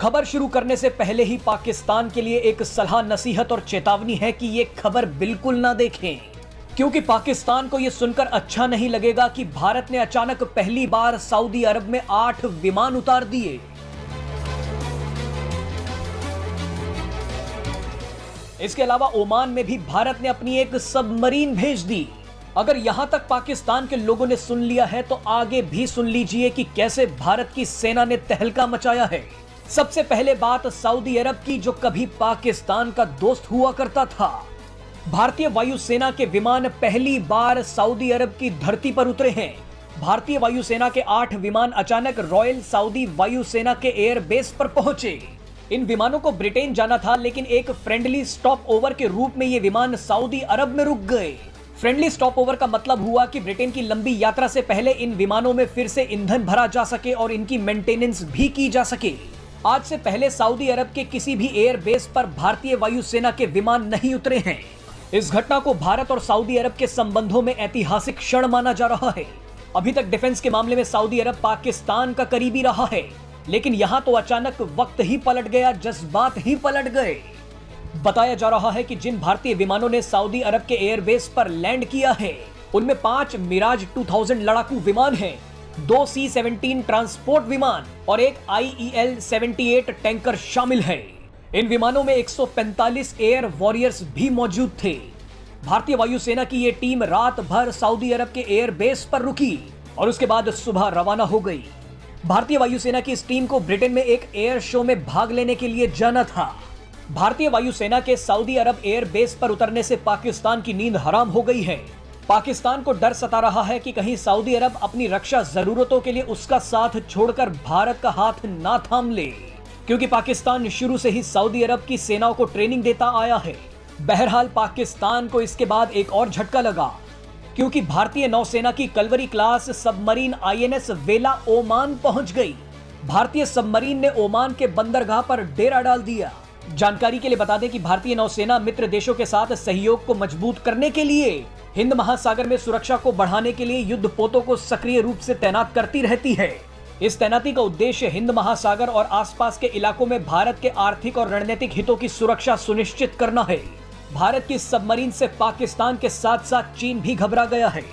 खबर शुरू करने से पहले ही पाकिस्तान के लिए एक सलाह, नसीहत और चेतावनी है कि ये खबर बिल्कुल ना देखें, क्योंकि पाकिस्तान को यह सुनकर अच्छा नहीं लगेगा कि भारत ने अचानक पहली बार सऊदी अरब में 8 विमान उतार दिए। इसके अलावा ओमान में भी भारत ने अपनी एक सबमरीन भेज दी। अगर यहां तक पाकिस्तान के लोगों ने सुन लिया है तो आगे भी सुन लीजिए कि कैसे भारत की सेना ने तहलका मचाया है। सबसे पहले बात सऊदी अरब की, जो कभी पाकिस्तान का दोस्त हुआ करता था। भारतीय वायुसेना के विमान पहली बार सऊदी अरब की धरती पर उतरे हैं। भारतीय वायुसेना के 8 विमान अचानक रॉयल सऊदी वायुसेना के एयरबेस पर पहुंचे। इन विमानों को ब्रिटेन जाना था, लेकिन एक फ्रेंडली स्टॉप ओवर के रूप में ये विमान सऊदी अरब में रुक गए। फ्रेंडली स्टॉप ओवर का मतलब हुआ कि ब्रिटेन की लंबी यात्रा से पहले इन विमानों में फिर से ईंधन भरा जा सके और इनकी मेंटेनेंस भी की जा सके। आज से पहले सऊदी अरब के किसी भी एयरबेस पर भारतीय वायुसेना के विमान नहीं उतरे हैं। इस घटना को भारत और सऊदी अरब के संबंधों में ऐतिहासिक क्षण माना जा रहा है। अभी तक डिफेंस के मामले में सऊदी अरब पाकिस्तान का करीबी रहा है, लेकिन यहां तो अचानक वक्त ही पलट गया, जज्बात ही पलट गए। बताया जा रहा है कि जिन भारतीय विमानों ने सऊदी अरब के एयरबेस पर लैंड किया है, उनमें 5 मिराज 2000 लड़ाकू विमान हैं, 2 C-17 ट्रांसपोर्ट विमान और एक IEL-78 टैंकर शामिल है। इन विमानों में 145 एयर वॉरियर्स भी मौजूद थे। भारतीय वायुसेना की यह टीम रात भर सऊदी अरब के एयरबेस पर रुकी और उसके बाद सुबह रवाना हो गई। भारतीय वायुसेना की इस टीम को ब्रिटेन में एक एयर शो में भाग लेने के लिए जाना था। भारतीय वायुसेना के सऊदी अरब एयरबेस पर उतरने से पाकिस्तान की नींद हराम हो गई है। पाकिस्तान को डर सता रहा है कि कहीं सऊदी अरब अपनी रक्षा जरूरतों के लिए उसका साथ छोड़कर भारत का हाथ ना थाम ले, क्योंकि पाकिस्तान शुरू से ही सऊदी अरब की सेनाओं को ट्रेनिंग देता आया है। बहरहाल पाकिस्तान को इसके बाद एक और झटका लगा, क्योंकि भारतीय नौसेना की कलवरी क्लास सबमरीन INS वेला ओमान पहुंच गई। भारतीय सबमरीन ने ओमान के बंदरगाह पर डेरा डाल दिया। जानकारी के लिए बता दें कि भारतीय नौसेना मित्र देशों के साथ सहयोग को मजबूत करने के लिए हिंद महासागर में सुरक्षा को बढ़ाने के लिए युद्धपोतों को सक्रिय रूप से तैनात करती रहती है। इस तैनाती का उद्देश्य हिंद महासागर और आसपास के इलाकों में भारत के आर्थिक और रणनीतिक हितों की सुरक्षा सुनिश्चित करना है। भारत की सबमरीन से पाकिस्तान के साथ साथ चीन भी घबरा गया है।